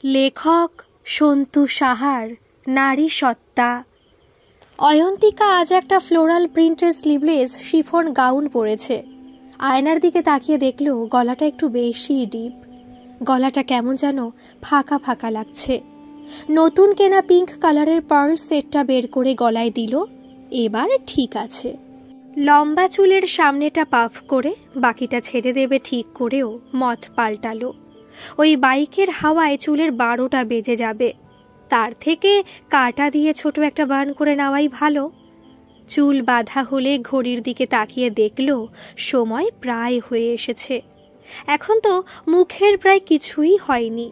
লেখক সন্তু সাহার নারী সত্তা। অয়ন্তিকা আজ একটা ফ্লোরাল প্রিন্টের স্লিভলেস শিফন গাউন পরেছে। আয়নার দিকে তাকিয়ে দেখল গলাটা একটু বেশি ডিপ। গলাটা কেমন যেন ফাঁকা ফাঁকা লাগছে। নতুন কেনা পিঙ্ক কালারের পার্ল সেটটা বের করে গলায় দিল। এবার ঠিক আছে। লম্বা চুলের সামনেটা পাফ করে বাকিটা ছেড়ে দেবে ঠিক করেও মত পাল্টালো। ওই বাইকের হাওয়ায় চুলের 12টা বেজে যাবে, তার থেকে কাটা দিয়ে ছোট একটা বান করে নেওয়াই ভালো। চুল বাঁধা হলে ঘড়ির দিকে তাকিয়ে দেখল সময় প্রায় হয়ে এসেছে। এখন তো মুখের প্রায় কিছুই হয়নি,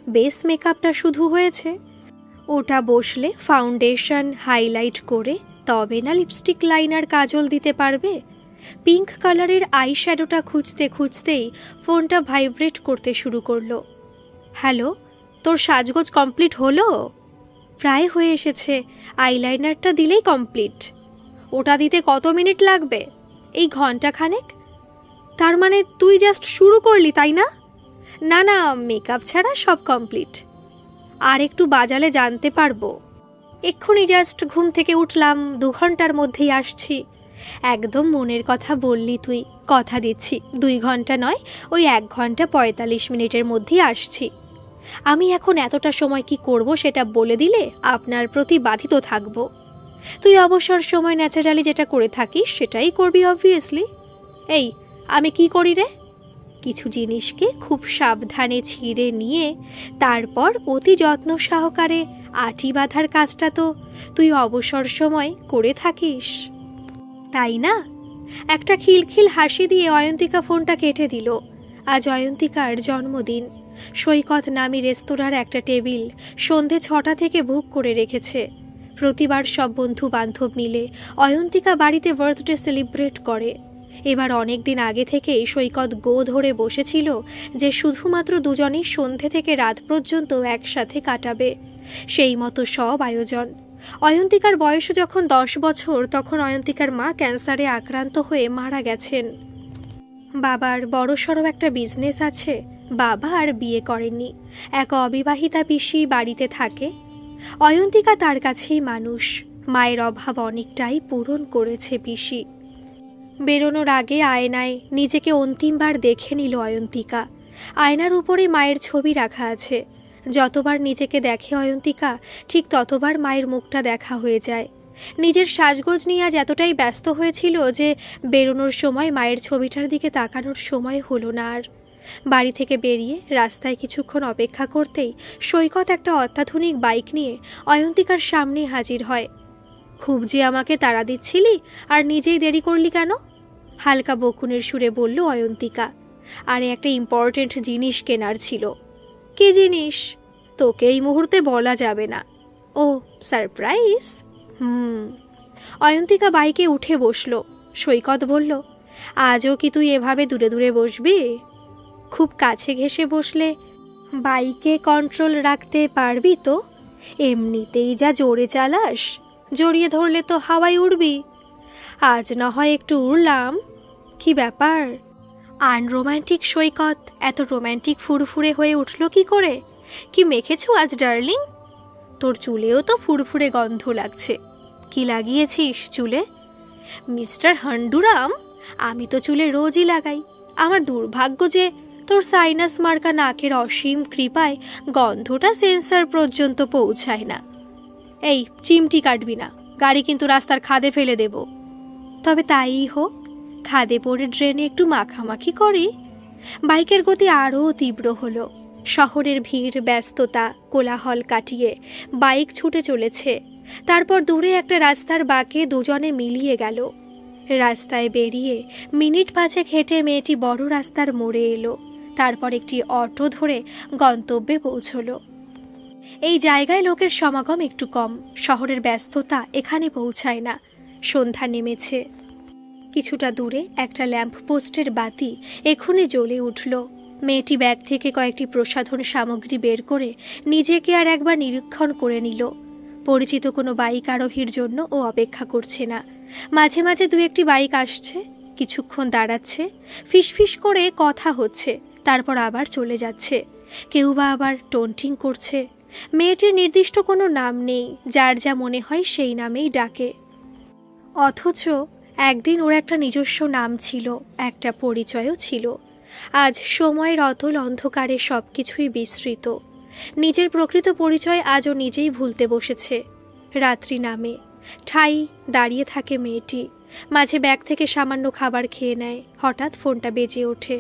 বেস মেকআপটা শুধু হয়েছে। ওটা বসলে ফাউন্ডেশন হাইলাইট করে তবে না লিপস্টিক লাইনার কাজল দিতে পারবে। পিঙ্ক কালারের আই শ্যাডোটা খুঁজতে খুঁজতেই ফোনটা ভাইব্রেট করতে শুরু করলো। হ্যালো, তোর সাজগোজ কমপ্লিট হলো? প্রায় হয়ে এসেছে, আইলাইনারটা দিলেই কমপ্লিট। ওটা দিতে কত মিনিট লাগবে? এই ঘন্টাখানেক। তার মানে তুই জাস্ট শুরু করলি, তাই না? না না, মেকআপ ছাড়া সব কমপ্লিট। আর একটু বাজালে জানতে পারবো। এক্ষুনি জাস্ট ঘুম থেকে উঠলাম, 2 ঘন্টার মধ্যেই আসছি। একদম মনের কথা বললি তুই, কথা দিচ্ছি 2 ঘন্টা নয়, ওই 1 ঘন্টা 45 মিনিটের মধ্যেই আসছি। আমি এখন এতটা সময় কি করব সেটা বলে দিলে আপনার প্রতি বাধিত থাকব। তুই অবসর সময় ন্যাচারালি যেটা করে থাকিস সেটাই করবি অবভিয়াসলি। এই আমি কি করি রে? কিছু জিনিসকে খুব সাবধানে ছিঁড়ে নিয়ে তারপর অতি যত্ন সহকারে আটি বাঁধার কাজটা তো তুই অবসর সময় করে থাকিস, তাই না? একটা খিলখিল হাসি দিয়ে অয়ন্তিকা ফোনটা কেটে দিল। আজ অয়ন্তিকার জন্মদিন। সৈকত নামী রেস্তোরাঁর একটা টেবিল সন্ধে 6টা থেকে বুক করে রেখেছে। প্রতিবার সব বন্ধু বান্ধব মিলে অয়ন্তিকা বাড়িতে বার্থডে সেলিব্রেট করে। এবার অনেক দিন আগে থেকেই সৈকত গো ধরে বসেছিল যে শুধুমাত্র দুজনেই সন্ধে থেকে রাত পর্যন্ত একসাথে কাটাবে। সেই মতো সব আয়োজন। অয়ন্তিকার বয়স যখন 10 বছর তখন অয়ন্তিকার মা ক্যান্সারে আক্রান্ত হয়ে মারা গেছেন। বাবার বড়সড় একটা বিজনেস আছে। বাবা আর বিয়ে করেননি, এক অবিবাহিতা পিসি বাড়িতে থাকে। অয়ন্তিকা তার কাছেই মানুষ। মায়ের অভাব অনেকটাই পূরণ করেছে পিসি। বেরোনোর আগে আয়নায় নিজেকে অন্তিমবার দেখে নিল অয়ন্তিকা। আয়নার উপরে মায়ের ছবি রাখা আছে। যতবার নিজেকে দেখে অয়ন্তিকা ঠিক ততবার মায়ের মুখটা দেখা হয়ে যায়। নিজের সাজগোজ নিয়ে আজ এতটাই ব্যস্ত হয়েছিল যে বেরোনোর সময় মায়ের ছবিটার দিকে তাকানোর সময় হলো না আর। বাড়ি থেকে বেরিয়ে রাস্তায় কিছুক্ষণ অপেক্ষা করতেই সৈকত একটা অত্যাধুনিক বাইক নিয়ে অয়ন্তিকার সামনে হাজির হয়। খুব যে আমাকে তাড়া দিচ্ছিলি আর নিজেই দেরি করলি কেন? হালকা বকুনের সুরে বলল অয়ন্তিকা। আরে একটা ইম্পর্টেন্ট জিনিস কেনার ছিল। কি জিনিস? তোকে এই মুহূর্তে বলা যাবে না। ও সারপ্রাইজ। অয়ন্তিকা বাইকে উঠে বসল। সৈকত বলল, আজও কি তুই এভাবে দূরে দূরে বসবি? খুব কাছে ঘেঁষে বসলে বাইকে কন্ট্রোল রাখতে পারবি তো? এমনিতেই যা জোরে চালাস, জড়িয়ে ধরলে তো হাওয়ায় উড়বি। আজ না হয় একটু উড়লাম। কি ব্যাপার? আনরোম্যান্টিক সৈকত এত রোম্যান্টিক ফুরফুরে হয়ে উঠল কি করে? কি মেখেছো আজ ডার্লিং? তোর চুলেও তো ফুরফুরে গন্ধ লাগছে। কি লাগিয়েছিস চুলে? মিস্টার হান্ডুরাম, আমি তো চুলে রোজই লাগাই। আমার দুর্ভাগ্য যে তোর সাইনাস মার্কা নাকের অসীম কৃপায় গন্ধটা সেন্সার পর্যন্ত পৌঁছায় না। এই চিমটি কাটবি না, গাড়ি কিন্তু রাস্তার খাদে ফেলে দেব। তবে তাই হোক, খাদে পড়ে ড্রেনে একটু মাখামাখি করি। বাইকের গতি আরও তীব্র হলো। শহরের ভিড় ব্যস্ততা কোলাহল কাটিয়ে বাইক ছুটে চলেছে। তারপর দূরে একটা রাস্তার বাঁকে দুজনে মিলিয়ে গেল। রাস্তায় বেরিয়ে মিনিট 5 হেঁটে মেয়েটি বড় রাস্তার মোড়ে এলো। তারপর একটি অটো ধরে গন্তব্যে পৌঁছলো। এই জায়গায় লোকের সমাগম একটু কম। শহরের ব্যস্ততা এখানে পৌঁছায় না। সন্ধ্যা নেমেছে। কিছুটা দূরে একটা ল্যাম্প পোস্টের বাতি এখনই জ্বলে উঠল। মেয়েটি ব্যাগ থেকে কয়েকটি প্রসাধন সামগ্রী বের করে নিজেকে আর একবার নিরীক্ষণ করে নিল। পরিচিত কোনো বাইক আরোহীর জন্য ও অপেক্ষা করছে না। মাঝে মাঝে 2-1টি বাইক আসছে, কিছুক্ষণ দাঁড়াচ্ছে, ফিসফিস করে কথা হচ্ছে, তারপর আবার চলে যাচ্ছে। কেউ বা আবার টোন্টিং করছে। মেয়েটির নির্দিষ্ট কোনো নাম নেই, যার যা মনে হয় সেই নামেই ডাকে। অথচ একদিন ওর একটা নিজস্ব নাম ছিল, একটা পরিচয়ও ছিল। আজ সময়ের অতল অন্ধকারে সব কিছুই বিস্মৃত। নিজের প্রকৃত পরিচয় আজও নিজেই ভুলতে বসেছে। রাত্রি নামে, ঠাই দাঁড়িয়ে থাকে মেয়েটি, মাঝে ব্যাগ থেকে সামান্য খাবার খেয়ে নেয়। হঠাৎ ফোনটা বেজে ওঠে।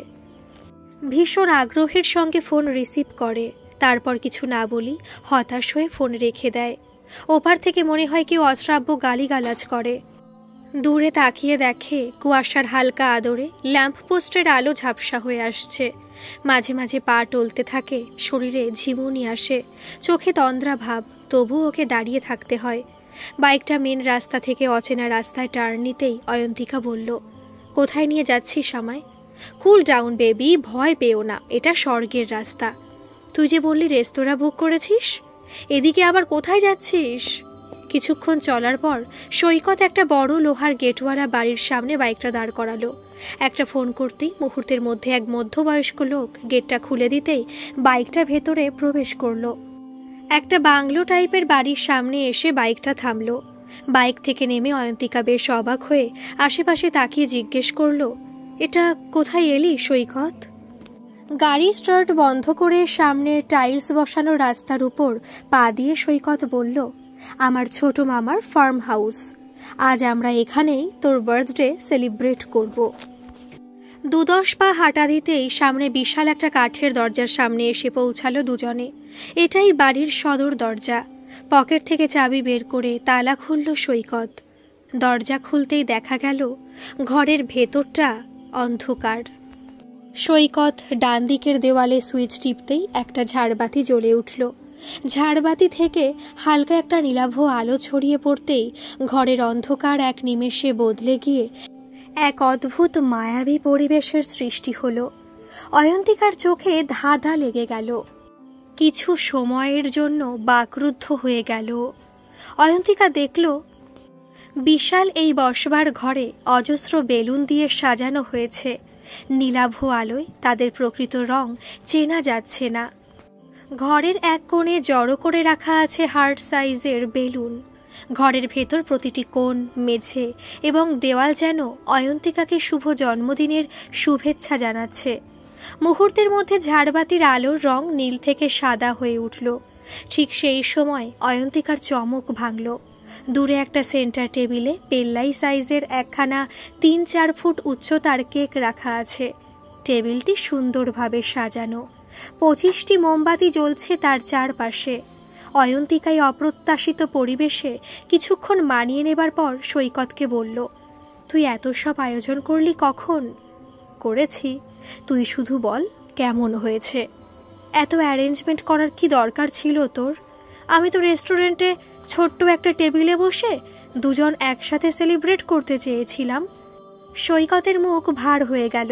ভীষণ আগ্রহের সঙ্গে ফোন রিসিভ করে, তারপর কিছু না বলি হতাশ হয়ে ফোন রেখে দেয়। ওপার থেকে মনে হয় কেউ অশ্রাব্য গালিগালাজ করে। দূরে তাকিয়ে দেখে কুয়াশার হালকা আদরে ল্যাম্পপোস্টের আলো ঝাপসা হয়ে আসছে। মাঝে মাঝে পা টলতে থাকে, শরীরে ঝিমুনি আসে, চোখে তন্দ্রা ভাব। তবু ওকে দাঁড়িয়ে থাকতে হয়। বাইকটা মেন রাস্তা থেকে অচেনা রাস্তায় টার্ন নিতেই অয়ন্তিকা বলল, কোথায় নিয়ে যাচ্ছিস আমায়? কুল ডাউন বেবি, ভয় পেও না, এটা স্বর্গের রাস্তা। তুই যে বললি রেস্তোরাঁ বুক করেছিস, এদিকে আবার কোথায় যাচ্ছিস? কিছুক্ষণ চলার পর সৈকত একটা বড় লোহার গেটওয়ালা বাড়ির সামনে বাইকটা দাঁড় করালো। একটা ফোন করতেই মুহূর্তের মধ্যে এক মধ্যবয়স্ক লোক গেটটা খুলে দিতেই বাইকটা ভেতরে প্রবেশ করলো। একটা বাংলো টাইপের বাড়ির সামনে এসে বাইকটা থামলো। বাইক থেকে নেমে অয়ন্তিকা বেশ অবাক হয়ে আশেপাশে তাকিয়ে জিজ্ঞেস করলো, এটা কোথায় এলি সৈকত? গাড়ি স্টার্ট বন্ধ করে সামনে টাইলস বসানো রাস্তার উপর পা দিয়ে সৈকত বলল, আমার ছোট মামার ফার্ম হাউস। আজ আমরা এখানেই তোর বার্থডে সেলিব্রেট করব। 2-10 পা হাঁটা দিতেই সামনে বিশাল একটা কাঠের দরজার সামনে এসে পৌঁছালো দুজনে। এটাই বাড়ির সদর দরজা। পকেট থেকে চাবি বের করে তালা খুলল সৈকত। দরজা খুলতেই দেখা গেল ঘরের ভেতরটা অন্ধকার। সৈকত ডান দিকের দেওয়ালে সুইচ টিপতেই একটা ঝাড়বাতি জ্বলে উঠল। ঝাড়বাতি থেকে হালকা একটা নীলাভ আলো ছড়িয়ে পড়তেই ঘরের অন্ধকার এক নিমেষে বদলে গিয়ে এক অদ্ভুত মায়াবী পরিবেশের সৃষ্টি হলো। অয়ন্তিকার চোখে ধাঁধা লেগে গেল। কিছু সময়ের জন্য বাকরুদ্ধ হয়ে গেল। অয়ন্তিকা দেখল বিশাল এই বসবার ঘরে অজস্র বেলুন দিয়ে সাজানো হয়েছে। নীলাভ আলোয় তাদের প্রকৃত রং চেনা যাচ্ছে না। ঘরের এক কোণে জড়ো করে রাখা আছে হার্ট সাইজের বেলুন। ঘরের ভেতর প্রতিটি কোণ, মেঝে এবং দেওয়াল যেন অয়ন্তিকাকে শুভ জন্মদিনের শুভেচ্ছা জানাচ্ছে। মুহূর্তের মধ্যে ঝাড়বাতির আলোর রং নীল থেকে সাদা হয়ে উঠল। ঠিক সেই সময় অয়ন্তিকার চমক ভাঙল। দূরে একটা সেন্টার টেবিলে পেল্লাই সাইজের একখানা 3-4 ফুট উচ্চতার কেক রাখা আছে। টেবিলটি সুন্দরভাবে সাজানো। 25টি মোমবাতি জ্বলছে তার চারপাশে। অয়ন্তিকাই অপ্রত্যাশিত পরিবেশে কিছুক্ষণ মানিয়ে নেবার পর সৈকতকে বলল, তুই এত সব আয়োজন করলি কখন? করেছি, তুই শুধু বল কেমন হয়েছে। এত অ্যারেঞ্জমেন্ট করার কি দরকার ছিল তোর? আমি তো রেস্টুরেন্টে ছোট্ট একটা টেবিলে বসে দুজন একসাথে সেলিব্রেট করতে চেয়েছিলাম। সৈকতের মুখ ভার হয়ে গেল।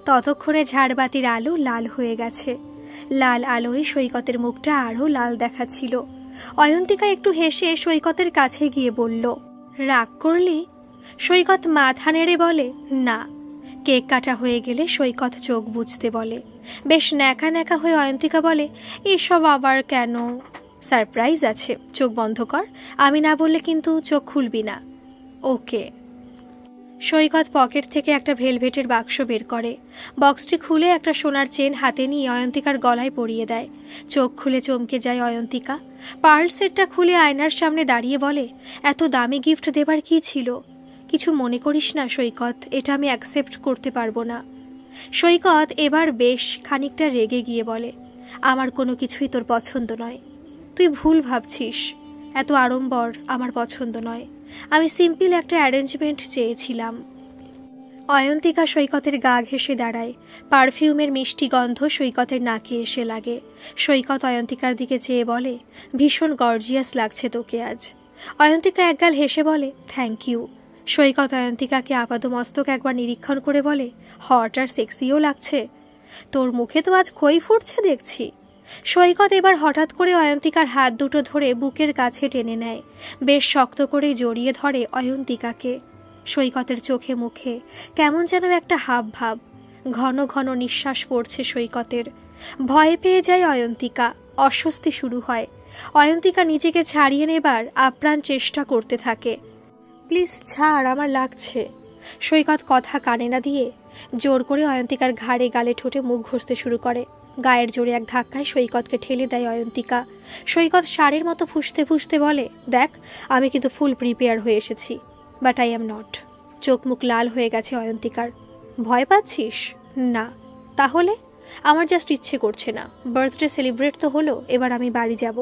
ততক্ষণে ঝাড়বাতির আলো লাল হয়ে গেছে। লাল আলোয় সৈকতের মুখটা আরও লাল দেখাচ্ছিল। অয়ন্তিকা একটু হেসে সৈকতের কাছে গিয়ে বলল, রাগ করলি? সৈকত মাথা নেড়ে বলে, না। কেক কাটা হয়ে গেলে সৈকত চোখ বুঝতে বলে। বেশ ন্যাকা ন্যাকা হয়ে অয়ন্তিকা বলে, এসব আবার কেন? সারপ্রাইজ আছে, চোখ বন্ধ কর। আমি না বললে কিন্তু চোখ খুলবি না। ওকে। সৈকত পকেট থেকে একটা ভেলভেটের বাক্স বের করে। বক্সটি খুলে একটা সোনার চেন হাতে নিয়ে অয়ন্তিকার গলায় পরিয়ে দেয়। চোখ খুলে চমকে যায় অয়ন্তিকা। পার্ল সেটটা খুলে আয়নার সামনে দাঁড়িয়ে বলে, এত দামি গিফট দেবার কি ছিল? কিছু মনে করিস না সৈকত, এটা আমি অ্যাকসেপ্ট করতে পারবো না। সৈকত এবার বেশ খানিকটা রেগে গিয়ে বলে, আমার কোনো কিছুই তোর পছন্দ নয়। তুই ভুল ভাবছিস। এত আড়ম্বর আমার পছন্দ নয়। আমি সিম্পল একটা অ্যারেঞ্জমেন্ট চেয়েছিলাম। অয়ন্তিকা সৈকতের গা ঘেঁষে দাঁড়ায়। পারফিউমের মিষ্টি গন্ধ সৈকতের নাকে এসে লাগে। সৈকত অয়ন্তিকার দিকে চেয়ে বলে, ভীষণ গর্জিয়াস লাগছে তোকে আজ। অয়ন্তিকা একগাল হেসে বলে, থ্যাংক ইউ। সৈকত অয়ন্তিকাকে আপাদমস্তক একবার নিরীক্ষণ করে বলে, হট আর সেক্সিও লাগছে। তোর মুখে তো আজ খই ফুটছে দেখছি। সৈকত এবার হঠাৎ করে অয়ন্তিকার হাত দুটো ধরে বুকের কাছে টেনে নেয়। বেশ শক্ত করে জড়িয়ে ধরে অয়ন্তিকাকে। সৈকতের চোখে মুখে কেমন যেন একটা হাব ভাব। ঘন ঘন নিঃশ্বাস পড়ছে সৈকতের। ভয় পেয়ে যায় অয়ন্তিকা, অস্বস্তি শুরু হয়। অয়ন্তিকা নিজেকে ছাড়িয়ে নেবার আপ্রাণ চেষ্টা করতে থাকে। প্লিজ ছাড়, আমার লাগছে। সৈকত কথা কানে না দিয়ে জোর করে অয়ন্তিকার ঘাড়ে গালে ঠোঁটে মুখ ঘষতে শুরু করে। গায়ের জোরে এক ধাক্কায় সৈকতকে ঠেলে দেয় অয়ন্তিকা। সৈকত সারের মতো ফুঁসতে ফুঁসতে বলে, দেখ আমি কিন্তু ফুল প্রিপেয়ার হয়ে এসেছি, বাট আই এম নট। চোখ মুখ লাল হয়ে গেছে অয়ন্তিকার। ভয় পাচ্ছিস? না। তাহলে? আমার জাস্ট ইচ্ছে করছে না। বার্থডে সেলিব্রেট তো হলো, এবার আমি বাড়ি যাব।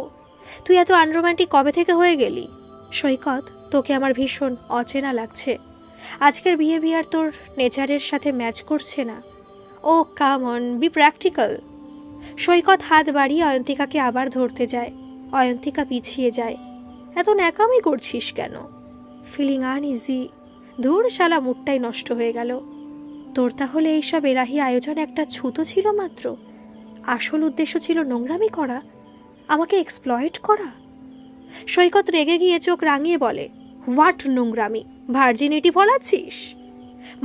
তুই এত আনরোম্যান্টিক কবে থেকে হয়ে গেলি? সৈকত, তোকে আমার ভীষণ অচেনা লাগছে। আজকের বিহেভিয়ার তোর নেচারের সাথে ম্যাচ করছে না। ও কাম অন, বি প্র্যাকটিক্যাল। সৈকত হাত বাড়িয়ে অয়ন্তিকাকে আবার ধরতে যায়। অয়ন্তিকা পিছিয়ে যায়। এত ন্যাকামি করছিস কেন? Feeling uneasy. ধুর শালা, মুডটাই নষ্ট হয়ে গেল। তোর তাহলে এইসব এলাহি আয়োজন একটা ছুতো ছিল মাত্র? আসল উদ্দেশ্য ছিল নোংরামি করা, আমাকে এক্সপ্লয়েট করা? সৈকত রেগে গিয়ে চোখ রাঙিয়ে বলে, হোয়াট নোংরামি? ভার্জিনিটি ফলাচ্ছিস?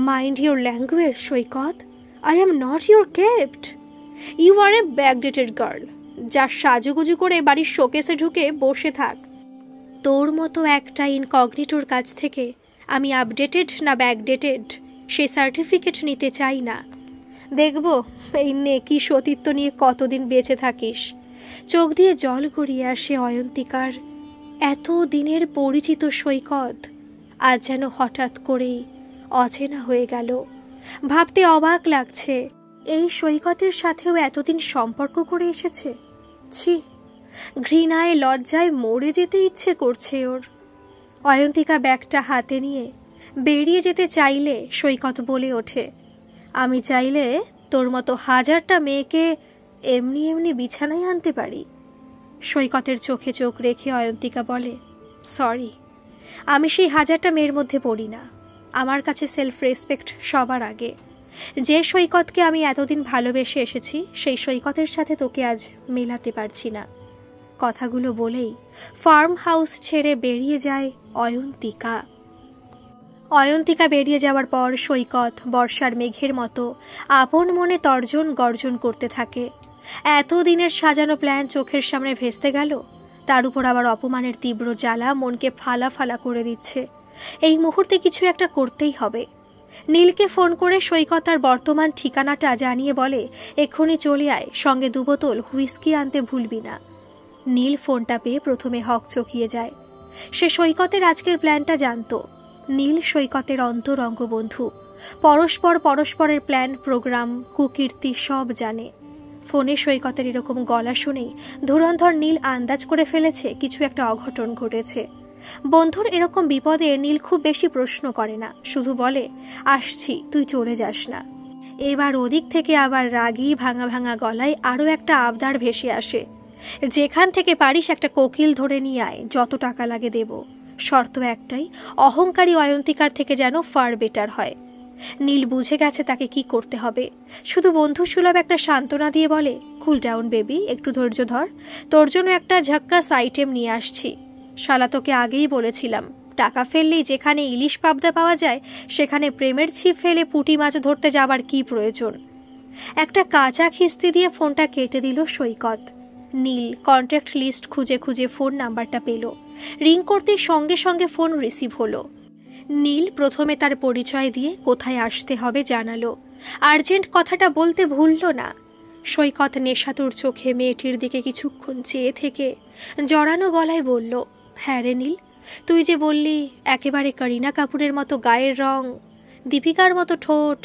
Mind your language Saikat. I am not your kept. You are a backdated girl, যা সাজুগুজু করে বাড়ির শোকেসে ঢুকে বসে থাক। তোর মতো একটা ইনকগনিটোর কাছ থেকে আমি আপডেটেড না ব্যাকডেটেড সে সার্টিফিকেট নিতে চাই না। দেখব এই নেকি সতীত্ব নিয়ে কতদিন বেঁচে থাকিস। চোখ দিয়ে জল গড়িয়ে আসে অয়ন্তিকার। এত দিনের পরিচিত সৈকত আজ যেন হঠাৎ করেই অচেনা হয়ে গেল। ভাবতে অবাক লাগছে, এই সৈকতের সাথেও এতদিন সম্পর্ক করে এসেছে। ছি, ঘৃণায় লজ্জায় মরে যেতে ইচ্ছে করছে ওর। অয়ন্তিকা ব্যাগটা হাতে নিয়ে বেরিয়ে যেতে চাইলে সৈকত বলে ওঠে, আমি চাইলে তোর মতো 1000টা মেয়েকে এমনি এমনি বিছানায় আনতে পারি। সৈকতের চোখে চোখ রেখে অয়ন্তিকা বলে, সরি, আমি সেই 1000টা মেয়ের মধ্যে পড়ি না। আমার কাছে সেলফ রেসপেক্ট সবার আগে। যে সৈকতকে আমি এতদিন ভালোবেসে এসেছি সেই সৈকতের সাথে তোকে আজ মেলাতে পারছি না। কথাগুলো বলেই ফার্ম হাউস ছেড়ে বেরিয়ে যায় অয়ন্তিকা। অয়ন্তিকা বেরিয়ে যাওয়ার পর সৈকত বর্ষার মেঘের মতো আপন মনে তর্জন গর্জন করতে থাকে। এতদিনের সাজানো প্ল্যান চোখের সামনে ভেস্তে গেল। তার উপর আবার অপমানের তীব্র জ্বালা মনকে ফালা ফালা করে দিচ্ছে। এই মুহূর্তে কিছু একটা করতেই হবে। নীলকে ফোন করে সৈকত তার বর্তমান ঠিকানাটা জানিয়ে বলে, এক্ষুনি চলে আয়, সঙ্গে 2 বোতল হুইস্কি আনতে ভুলবি না। নীল ফোনটা পেয়ে প্রথমে হকচকিয়ে যায়। সে সৈকতের আজকের প্ল্যানটা জানত। নীল সৈকতের অন্তরঙ্গ বন্ধু। পরস্পর পরস্পরের প্ল্যান, প্রোগ্রাম, কুকীর্তি সব জানে। ফোনে সৈকতের এরকম গলা শুনেই ধুরন্ধর নীল আন্দাজ করে ফেলেছে কিছু একটা অঘটন ঘটেছে। বন্ধুর এরকম বিপদে নীল খুব বেশি প্রশ্ন করে না, শুধু বলে, আসছি, তুই চলে যাস না। এবার ওদিক থেকে আবার রাগী ভাঙা ভাঙা গলায় আরও একটা আবদার ভেসে আসে, যেখান থেকে পারিস একটা কোকিল ধরে নিয়ে আয়, যত টাকা লাগে দেব। শর্ত একটাই, অহংকারী অয়ন্তিকার থেকে যেন ফার বেটার হয়। নীল বুঝে গেছে তাকে কি করতে হবে। শুধু বন্ধু সুলভ একটা সান্ত্বনা দিয়ে বলে, কুল ডাউন বেবি, একটু ধৈর্য ধর, তোর জন্য একটা ঝাক্কাস আইটেম নিয়ে আসছি। শালা, তোকে আগেই বলেছিলাম, টাকা ফেললেই যেখানে ইলিশ পাবদা পাওয়া যায় সেখানে প্রেমের ছিপ ফেলে পুঁটি মাছ ধরতে যাবার কি প্রয়োজন। একটা কাঁচা খিস্তি দিয়ে ফোনটা কেটে দিল সৈকত। নীল কন্ট্যাক্ট লিস্ট খুঁজে খুঁজে ফোন নাম্বারটা পেল। রিং করতেই সঙ্গে সঙ্গে ফোন রিসিভ হলো। নীল প্রথমে তার পরিচয় দিয়ে কোথায় আসতে হবে জানালো। আর্জেন্ট কথাটা বলতে ভুলল না। সৈকত নেশাতুর চোখে মেয়েটির দিকে কিছুক্ষণ চেয়ে থেকে জড়ানো গলায় বলল, হ্যাঁ রে নীল, তুই যে বললি একেবারে করিনা কাপুরের মতো গায়ের রং, দীপিকার মতো ঠোঁট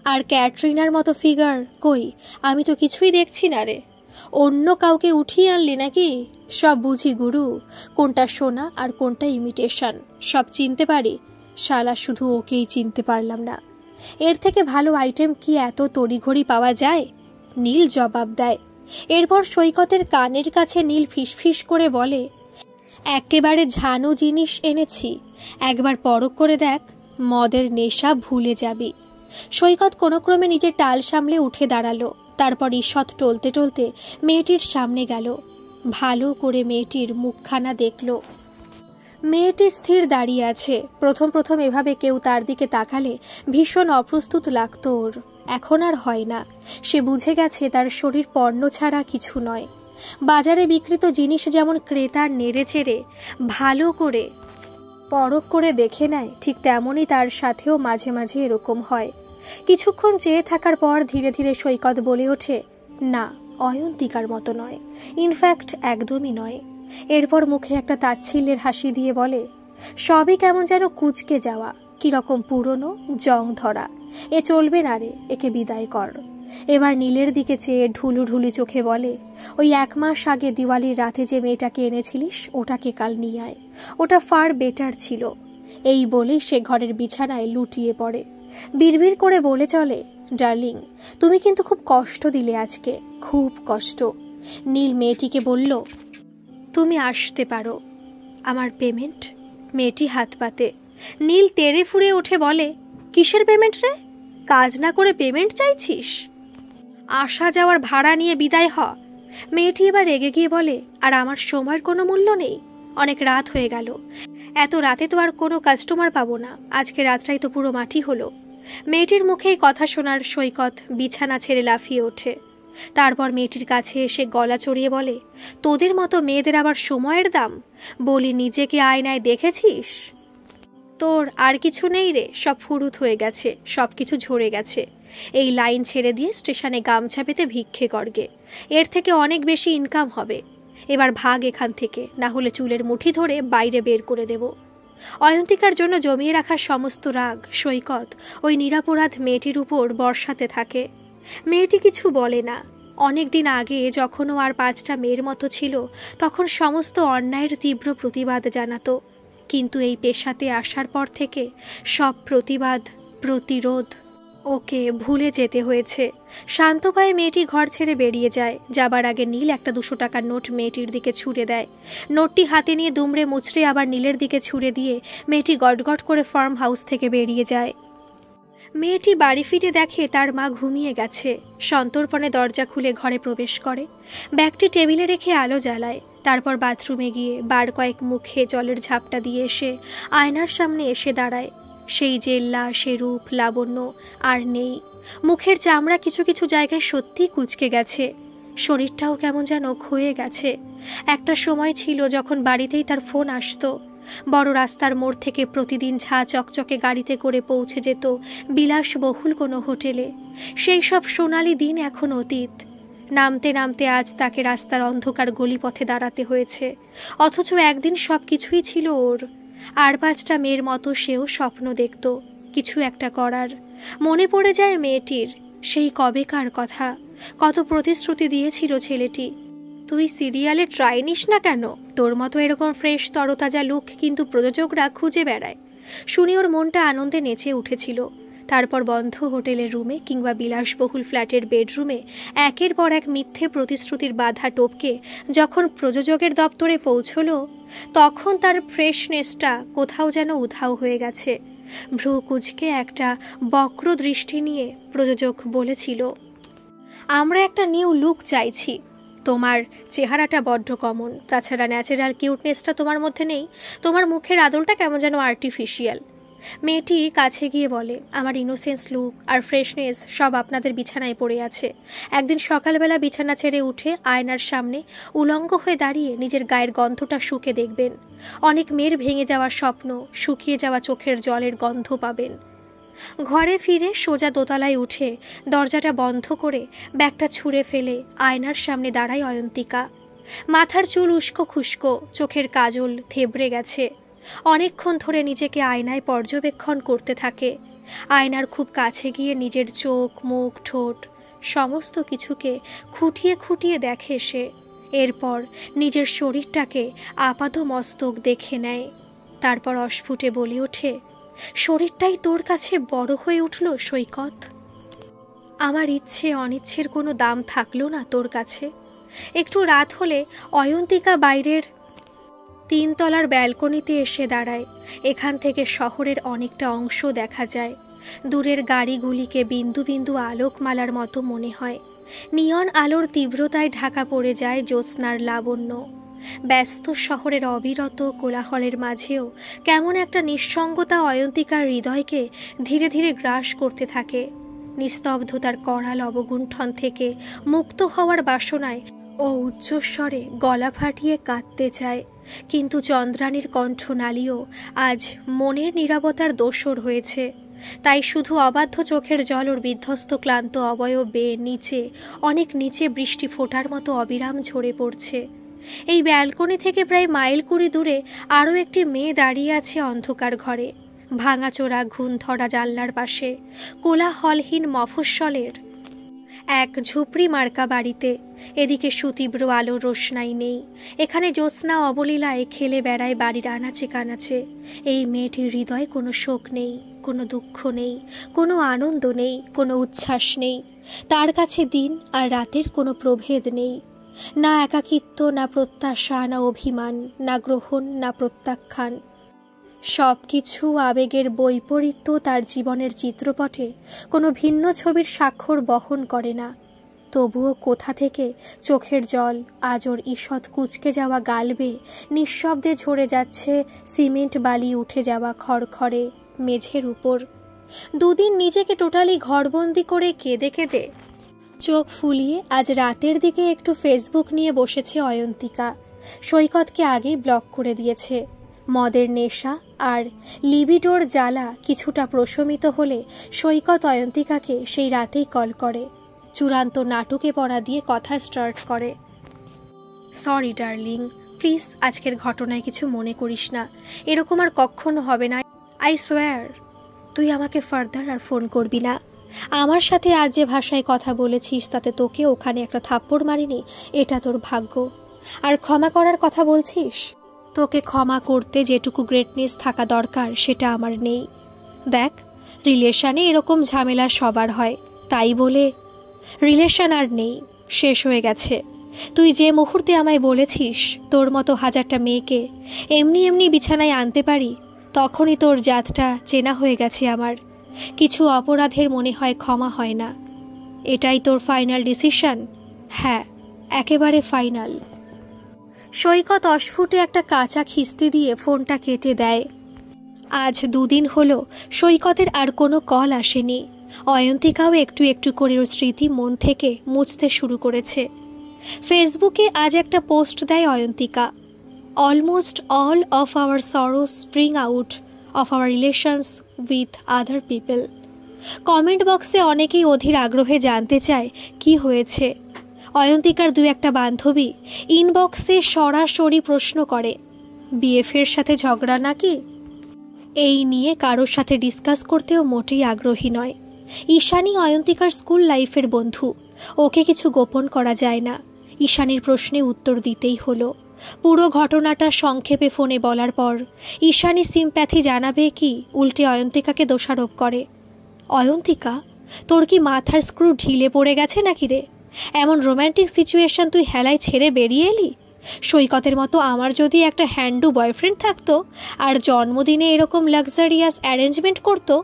আর ক্যাটরিনার মতো ফিগার, কই আমি তো কিছুই দেখছি না রে। অন্য কাউকে উঠিয়ে আনলি নাকি? সব বুঝি গুরু, কোনটা সোনা আর কোনটা ইমিটেশন সব চিনতে পারি। শালা, শুধু ওকেই চিনতে পারলাম না। এর থেকে ভালো আইটেম কি এত তড়িঘড়ি পাওয়া যায়? নীল জবাব দেয়। এরপর সৈকতের কানের কাছে নীল ফিসফিস করে বলে, একেবারে ঝানু জিনিস এনেছি, একবার পরখ করে দেখ, মদের নেশা ভুলে যাবি। সৈকত কোনো ক্রমে নিজের টাল সামলে উঠে দাঁড়ালো। তারপর ঈষৎ টলতে টলতে মেয়েটির সামনে গেল। ভালো করে মেয়েটির মুখখানা দেখল। মেয়েটি স্থির দাঁড়িয়ে আছে। প্রথম প্রথম এভাবে কেউ তার দিকে তাকালে ভীষণ অপ্রস্তুত লাগতো ওর। এখন আর হয় না। সে বুঝে গেছে তার শরীর পণ্য ছাড়া কিছু নয়। বাজারে বিক্রিত জিনিস যেমন ক্রেতার নেড়ে চেড়ে ভালো করে পরখ করে দেখে নেয়, ঠিক তেমনই তার সাথেও মাঝে মাঝে এরকম হয়। কিছুক্ষণ চেয়ে থাকার পর ধীরে ধীরে সৈকত বলে ওঠে, না, অয়ন্তিকার মতো নয়, ইনফ্যাক্ট একদমই নয়। এরপর মুখে একটা তাচ্ছিল্যের হাসি দিয়ে বলে, সবই কেমন যেন কুঁচকে যাওয়া, কিরকম পুরনো, জং ধরা। এ চলবে না রে, একে বিদায় কর। এবার নীলের দিকে চেয়ে ঢুলু ঢুলি চোখে বলে, ওই 1 মাস আগে দিওয়ালির রাতে যে মেয়েটাকে এনেছিলিস ওটাকে কাল নিয়ে আয়, ওটা ফার বেটার ছিল। এই বলেই সে ঘরের বিছানায় লুটিয়ে পড়ে। বিড়বিড় করে বলে চলে, ডার্লিং, তুমি কিন্তু খুব কষ্ট দিলে আজকে, খুব কষ্ট। নীল মেয়েটিকে বলল, তুমি আসতে পারো। আমার পেমেন্ট? মেয়েটি হাত পাতে। নীল তেড়ে ফুঁড়ে উঠে বলে, কিসের পেমেন্ট রে? কাজ না করে পেমেন্ট চাইছিস? আসা যাওয়ার ভাড়া নিয়ে বিদায় হ। মেয়েটি এবার রেগে গিয়ে বলে, আর আমার সময়ের কোনো মূল্য নেই? অনেক রাত হয়ে গেল, এত রাতে তো আর কোনো কাস্টমার পাবো না, আজকে রাতটাই তো পুরো মাটি হলো। মেয়েটির মুখে এই কথা শোনার সৈকত বিছানা ছেড়ে লাফিয়ে ওঠে। তারপর মেয়েটির কাছে এসে গলা চড়িয়ে বলে, তোদের মতো মেয়েদের আবার সময়ের দাম? বলি, নিজেকে আয়নায় দেখেছিস? তোর আর কিছু নেই রে, সব ফুরুত হয়ে গেছে, সব কিছু ঝরে গেছে। এই লাইন ছেড়ে দিয়ে স্টেশনে গামছা পেতে ভিক্ষে করগে, এর থেকে অনেক বেশি ইনকাম হবে। এবার ভাগ এখান থেকে, না হলে চুলের মুঠি ধরে বাইরে বের করে দেব। অয়ন্তিকার জন্য জমিয়ে রাখা সমস্ত রাগ সৈকত ওই নিরাপরাধ মেয়েটির উপর বর্ষাতে থাকে। মেয়েটি কিছু বলে না। অনেক দিন আগে যখন ও আর 5টা মেয়ের মতো ছিল, তখন সমস্ত অন্যায়ের তীব্র প্রতিবাদ জানাতো। কিন্তু এই পেশাতে আসার পর থেকে সব প্রতিবাদ, প্রতিরোধ ওকে ভুলে যেতে হয়েছে। শান্ত পায়ে মেয়েটি ঘর ছেড়ে বেরিয়ে যায়। যাবার আগে নীল একটা 200 টাকার নোট মেয়েটির দিকে ছুঁড়ে দেয়। নোটটি হাতে নিয়ে দুমড়ে মুচড়ে আবার নীলের দিকে ছুঁড়ে দিয়ে মেয়েটি গটগট করে ফার্ম হাউস থেকে বেরিয়ে যায়। মেয়েটি বাড়ি ফিরে দেখে তার মা ঘুমিয়ে গেছে। সন্তর্পণে দরজা খুলে ঘরে প্রবেশ করে, ব্যাগটি টেবিলে রেখে আলো জ্বালায়। তারপর বাথরুমে গিয়ে বার কয়েক মুখে জলের ঝাপটা দিয়ে এসে আয়নার সামনে এসে দাঁড়ায়। সেই জেল্লা, সে রূপ লাবণ্য আর নেই। মুখের চামড়া কিছু কিছু জায়গায় সত্যিই কুঁচকে গেছে, শরীরটাও কেমন যেন ক্ষয়ে গেছে। একটা সময় ছিল যখন বাড়িতেই তার ফোন আসতো, বড় রাস্তার মোড় থেকে প্রতিদিন ঝা চকচকে গাড়িতে করে পৌঁছে যেত বিলাসবহুল কোনো হোটেলে। সেই সব সোনালি দিন এখন অতীত। নামতে নামতে আজ তাকে রাস্তার অন্ধকার গলিপথে দাঁড়াতে হয়েছে, অথচ একদিন সব কিছুই ছিল ওর। আর 5টা মেয়ের মতো সেও স্বপ্ন দেখত কিছু একটা করার। মনে পড়ে যায় মেয়েটির সেই কবেকার কথা, কত প্রতিশ্রুতি দিয়েছিল ছেলেটি। তুই সিরিয়ালে ট্রাই নিস না কেন? তোর মতো এরকম ফ্রেশ তরতাজা লুক কিন্তু প্রযোজকরা খুঁজে বেড়ায়। শুনে ওর মনটা আনন্দে নেচে উঠেছিল। তারপর বন্ধ হোটেলের রুমে কিংবা বিলাসবহুল ফ্ল্যাটের বেডরুমে একের পর এক মিথ্যে প্রতিশ্রুতির বাধা টপকে যখন প্রযোজকের দপ্তরে পৌঁছলো, তখন তার ফ্রেশনেসটা কোথাও যেন উধাও হয়ে গেছে। ভ্রু কুঁচকে একটা বক্র দৃষ্টি নিয়ে প্রযোজক বলেছিল, আমরা একটা নিউ লুক চাইছি। তোমার চেহারাটা বড্ড কমন, তাছাড়া ন্যাচারাল কিউটনেসটা তোমার মধ্যে নেই, তোমার মুখের আদলটা কেমন যেন আর্টিফিশিয়াল। মেয়েটি কাছে গিয়ে বলে, আমার ইনোসেন্স লুক আর ফ্রেশনেস সব আপনাদের বিছানায় পড়ে আছে। একদিন সকালবেলা বিছানা ছেড়ে উঠে আয়নার সামনে উলঙ্গ হয়ে দাঁড়িয়ে নিজের গায়ের গন্ধটা শুকে দেখবেন। অনেক মেয়ের ভেঙে যাওয়া স্বপ্ন, শুকিয়ে যাওয়া চোখের জলের গন্ধ পাবেন। ঘরে ফিরে সোজা দোতলায় উঠে দরজাটা বন্ধ করে ব্যাগটা ছুঁড়ে ফেলে আয়নার সামনে দাঁড়ায় অয়ন্তিকা। মাথার চুল উস্কো খুস্কো, চোখের কাজল থেবড়ে গেছে। অনেকক্ষণ ধরে নিজেকে আয়নায় পর্যবেক্ষণ করতে থাকে। আয়নার খুব কাছে গিয়ে নিজের চোখ, মুখ, ঠোঁট সমস্ত কিছুকে খুঁটিয়ে খুঁটিয়ে দেখে সে। এরপর নিজের শরীরটাকে আপাদমস্তক দেখে নেয়। তারপর অস্ফুটে বলে ওঠে, শরীরটাই তোর কাছে বড় হয়ে উঠল সৈকত। আমার ইচ্ছে অনিচ্ছের কোনো দাম থাকলো না তোর কাছে। একটু রাত হলে অয়ন্তিকা বাইরের 3 তলার ব্যালকনিতে এসে দাঁড়ায়। এখান থেকে শহরের অনেকটা অংশ দেখা যায়। দূরের গাড়িগুলিকে বিন্দু বিন্দু আলোকমালার মতো মনে হয়। নিয়ন আলোর তীব্রতায় ঢাকা পড়ে যায় জ্যোৎস্নার লাবণ্য। ব্যস্ত শহরের অবিরত কোলাহলের মাঝেও কেমন একটা নিঃসঙ্গতা অয়ন্তিকার হৃদয়কে ধীরে ধীরে গ্রাস করতে থাকে। নিস্তব্ধতার করাল অবগুণ্ঠন থেকে মুক্ত হওয়ার বাসনায় ও উচ্চস্বরে গলা ফাটিয়ে কাঁদতে চায়, কিন্তু চন্দ্রাণীর কণ্ঠনালীও আজ মনের নীরবতার দোসর হয়েছে। তাই শুধু অবাধ্য চোখের জল ওর বিধ্বস্ত ক্লান্ত অবয়ব বেয়ে নিচে, অনেক নিচে বৃষ্টি ফোঁটার মতো অবিরাম ঝরে পড়ছে। এই ব্যালকনি থেকে প্রায় মাইল 20 দূরে আরও একটি মেয়ে দাঁড়িয়ে আছে অন্ধকার ঘরে, ভাঙাচোরা ঘুণ ধরা জানলার পাশে, কোলাহলহীন মফস্বলের এক ঝুপড়ি মার্কা বাড়িতে। এদিকে সুতীব্র আলোর রোশনাই নেই, এখানে জ্যোৎস্না অবলীলায় খেলে বেড়ায় বাড়ির আনাচে কানাচে। এই মেয়েটির হৃদয়ে কোনো শোক নেই, কোনো দুঃখ নেই, কোনো আনন্দ নেই, কোনো উচ্ছ্বাস নেই। তার কাছে দিন আর রাতের কোনো প্রভেদ নেই, না একাকিত্ব, না প্রত্যাশা, না অভিমান, না গ্রহণ, না প্রত্যাখ্যান। সব কিছু আবেগের বৈপরীত্য তার জীবনের চিত্রপটে কোনো ভিন্ন ছবির স্বাক্ষর বহন করে না। তবুও কোথা থেকে চোখের জল আজ ওর ঈষৎ কুঁচকে যাওয়া গাল বেয়ে নিঃশব্দে ঝরে যাচ্ছে সিমেন্ট বালি উঠে যাওয়া খড়খড়ে মেঝের উপর। দুদিন নিজেকে টোটালি ঘরবন্দি করে কেঁদে কেঁদে চোখ ফুলিয়ে আজ রাতের দিকে একটু ফেসবুক নিয়ে বসেছে অয়ন্তিকা। সৈকতকে আগেই ব্লক করে দিয়েছে। মদের নেশা আর লিবিডোর জ্বালা কিছুটা প্রশমিত হলে সৈকত অয়ন্তিকাকে সেই রাতেই কল করে, চূড়ান্ত নাটকে পড়া দিয়ে কথা স্টার্ট করে। সরি ডার্লিং, প্লিজ আজকের ঘটনায় কিছু মনে করিস না, এরকম আর কখনো হবে না, আই সোয়ার। তুই আমাকে ফার্দার আর ফোন করবি না। আমার সাথে আজ যে ভাষায় কথা বলেছিস তাতে তোকে ওখানে একটা থাপ্পড় মারিনি, এটা তোর ভাগ্য। আর ক্ষমা করার কথা বলছিস, তোকে ক্ষমা করতে যেটুকু গ্রেটনেস থাকা দরকার সেটা আমার নেই। দেখ, রিলেশনে এরকম ঝামেলা সবার হয়, তাই বলে রিলেশন আর নেই, শেষ হয়ে গেছে। তুই যে মুহূর্তে আমায় বলেছিস তোর মতো হাজারটা মেয়েকে এমনি এমনি বিছানায় আনতে পারি, তখনই তোর জাতটা চেনা হয়ে গেছে আমার। কিছু অপরাধের মনে হয় ক্ষমা হয় না। এটাই তোর ফাইনাল ডিসিশন? হ্যাঁ, একেবারে ফাইনাল। সৈকত অস্ফুটে একটা কাঁচা খিস্তি দিয়ে ফোনটা কেটে দেয়। আজ 2 দিন হলো সৈকতের আর কোনো কল আসেনি। অয়ন্তিকাও একটু একটু করে ওর স্মৃতি মন থেকে মুছতে শুরু করেছে। ফেসবুকে আজ একটা পোস্ট দেয় Ayantika, almost all of our sorrows spring out of our relations with other people. Comment বক্সে অনেকেই অধীর আগ্রহে জানতে চায় কি হয়েছে। অয়ন্তিকার 2-1 বান্ধবী ইনবক্সে সরাসরি প্রশ্ন করে, বিএফের সাথে ঝগড়া নাকি? এই নিয়ে কারোর সাথে ডিসকাস করতেও মোটেই আগ্রহী নয়। ঈশানী অয়ন্তিকার স্কুল লাইফের বন্ধু, ওকে কিছু গোপন করা যায় না। ঈশানীর প্রশ্নে উত্তর দিতেই হলো। পুরো ঘটনাটা সংক্ষেপে ফোনে বলার পর ঈশানী সিম্প্যাথি জানাবে কি উল্টে অয়ন্তিকাকে দোষারোপ করে। অয়ন্তিকা, তোর কি মাথার স্ক্রু ঢিলে পড়ে গেছে নাকি রে? এমন রোম্যান্টিক সিচুয়েশন তুই হেলায় ছেড়ে বেরিয়ে এলি? সৈকতের মতো আমার যদি একটা হ্যান্ডু বয়ফ্রেন্ড থাকতো আর জন্মদিনে এরকম লাক্সারিয়াস অ্যারেঞ্জমেন্ট করতো,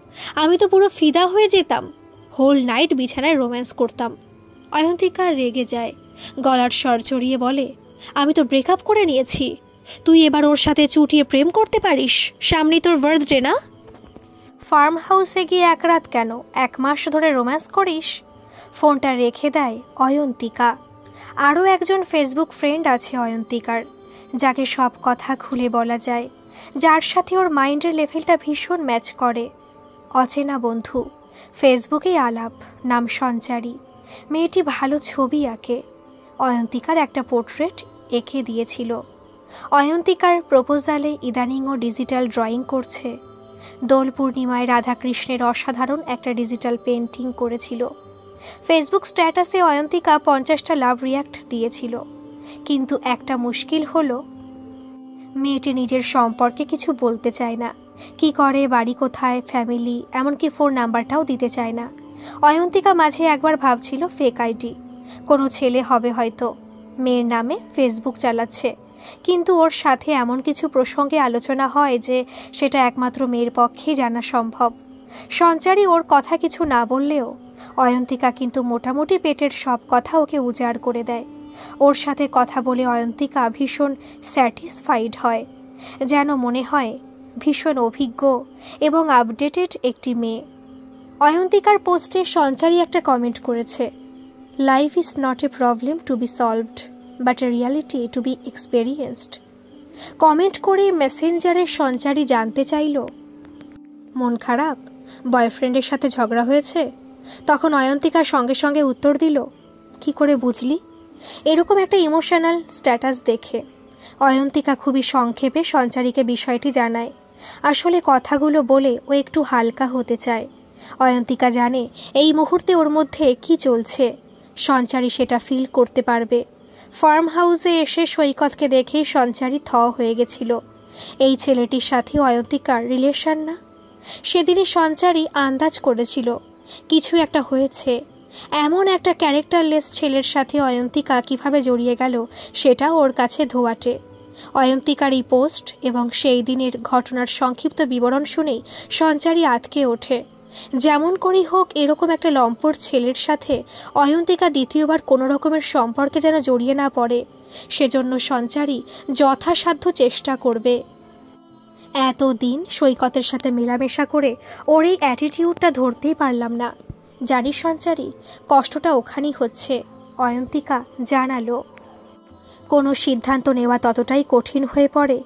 আমি তো পুরো ফিদা হয়ে যেতাম, হোল নাইট বিছানায় রোম্যান্স করতাম। অয়ন্তিকা রেগে যায়, গলার স্বর চড়িয়ে বলে, আমি তো ব্রেকআপ করে নিয়েছি, তুই এবার ওর সাথে চুটিয়ে প্রেম করতে পারিস? সামনে তোর বার্থডে না? ফার্ম হাউসে গিয়ে 1 রাত কেন, 1 মাস ধরে রোম্যান্স করিস? ফোনটা রেখে দেয় অয়ন্তিকা। আরও একজন ফেসবুক ফ্রেন্ড আছে অয়ন্তিকার, যাকে সব কথা খুলে বলা যায়, যার সাথে ওর মাইন্ডের লেভেলটা ভীষণ ম্যাচ করে। অচেনা বন্ধু, ফেসবুকেই আলাপ, নাম সঞ্চারী। মেয়েটি ভালো ছবি আঁকে। অয়ন্তিকার একটা পোর্ট্রেট এঁকে দিয়েছিল। অয়ন্তিকার প্রপোজালে ইদানিং ও ডিজিটাল ড্রয়িং করছে। দোল পূর্ণিমায় রাধাকৃষ্ণের অসাধারণ একটা ডিজিটাল পেন্টিং করেছিল। ফেসবুক স্ট্যাটাসে অয়ন্তিকা 50টা লাভ রিয়াক্ট দিয়েছিল। কিন্তু একটা মুশকিল হলো, মেয়েটি নিজের সম্পর্কে কিছু বলতে চায় না। কি করে, বাড়ি কোথায়, ফ্যামিলি, এমনকি ফোন নাম্বারটাও দিতে চায় না। অয়ন্তিকা মাঝে একবার ভাবছিল ফেক আইডি, কোনো ছেলে হবে হয়তো, মেয়ের নামে ফেসবুক চালাচ্ছে। কিন্তু ওর সাথে এমন কিছু প্রসঙ্গে আলোচনা হয় যে সেটা একমাত্র মেয়ের পক্ষেই জানা সম্ভব। সঞ্চারী ওর কথা কিছু না বললেও অয়ন্তিকা কিন্তু মোটামুটি পেটের সব কথা ওকে উজাড় করে দেয়। ওর সাথে কথা বলে অয়ন্তিকা ভীষণ স্যাটিসফাইড হয়, যেন মনে হয় ভীষণ অভিজ্ঞ এবং আপডেটেড একটি মেয়ে। অয়ন্তিকার পোস্টে সঞ্চারী একটা কমেন্ট করেছে, life is not a problem to be solved but a reality to be experienced. Comment করে মেসেঞ্জারে সঞ্চারী জানতে চাইল, মন খারাপ, বয়ফ্রেন্ডের সাথে ঝগড়া হয়েছে? তখন অয়ন্তিকার সঙ্গে সঙ্গে উত্তর দিল, কি করে বুঝলি? এরকম একটা ইমোশনাল স্ট্যাটাস দেখে অয়ন্তিকা খুবই সংক্ষেপে সঞ্চারীকে বিষয়টি জানায়। আসলে কথাগুলো বলে ও একটু হালকা হতে চায়। অয়ন্তিকা জানে এই মুহূর্তে ওর মধ্যে কি চলছে, সঞ্চারী সেটা ফিল করতে পারবে। ফার্ম হাউসে এসে সৈকতকে দেখেই সঞ্চারী থ হয়ে গেছিল। এই ছেলেটির সাথে অয়ন্তিকার রিলেশন না? সেদিনই সঞ্চারী আন্দাজ করেছিল কিছু একটা হয়েছে। এমন একটা ক্যারেক্টারলেস ছেলের সাথে অয়ন্তিকা কিভাবে জড়িয়ে গেল সেটা ওর কাছে ধোয়াটে। অয়ন্তিকার এই পোস্ট এবং সেই দিনের ঘটনার সংক্ষিপ্ত বিবরণ শুনেই সঞ্চারী আঁতকে ওঠে। যেমন করেই হোক এরকম একটা লম্পট ছেলের সাথে অয়ন্তিকা দ্বিতীয়বার কোনো রকমের সম্পর্কে যেন জড়িয়ে না পড়ে, সেজন্য সঞ্চারী যথাসাধ্য চেষ্টা করবে। এতদিন সৈকতের সাথে মেলামেশা করে ওর এই অ্যাটিটিউডটা ধরতেই পারলাম না। জানিস সঞ্চারী, কষ্টটা ওখানেই হচ্ছে। অয়ন্তিকা জানালো, কোনো সিদ্ধান্ত নেওয়া ততটাই কঠিন হয়ে পড়ে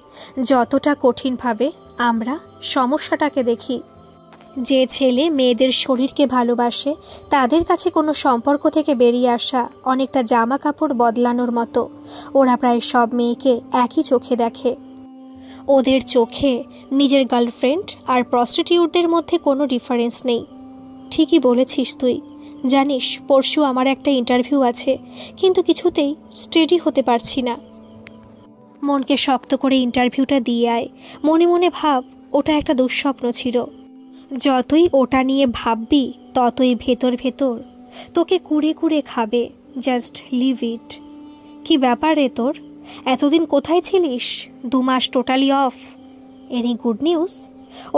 যতটা কঠিনভাবে আমরা সমস্যাটাকে দেখি। যে ছেলে মেয়েদের শরীরকে ভালোবাসে তাদের কাছে কোনো সম্পর্ক থেকে বেরিয়ে আসা অনেকটা জামা কাপড় বদলানোর মতো। ওরা প্রায় সব মেয়েকে একই চোখে দেখে। ওদের চোখে নিজের গার্লফ্রেন্ড আর প্রস্টিটিউটদের মধ্যে কোনো ডিফারেন্স নেই। ঠিকই বলেছিস তুই। জানিস, পরশু আমার একটা ইন্টারভিউ আছে, কিন্তু কিছুতেই স্টেডি হতে পারছি না। মনকে শক্ত করে ইন্টারভিউটা দিয়ে আয়। মনে মনে ভাব ওটা একটা দুঃস্বপ্ন ছিল। যতই ওটা নিয়ে ভাববি ততই ভেতর ভেতর তোকে কুড়ে কুড়ে খাবে। Just leave it. কি ব্যাপার রে তোর? এতদিন কোথায় ছিলিস? 2 মাস totally off. Any good news?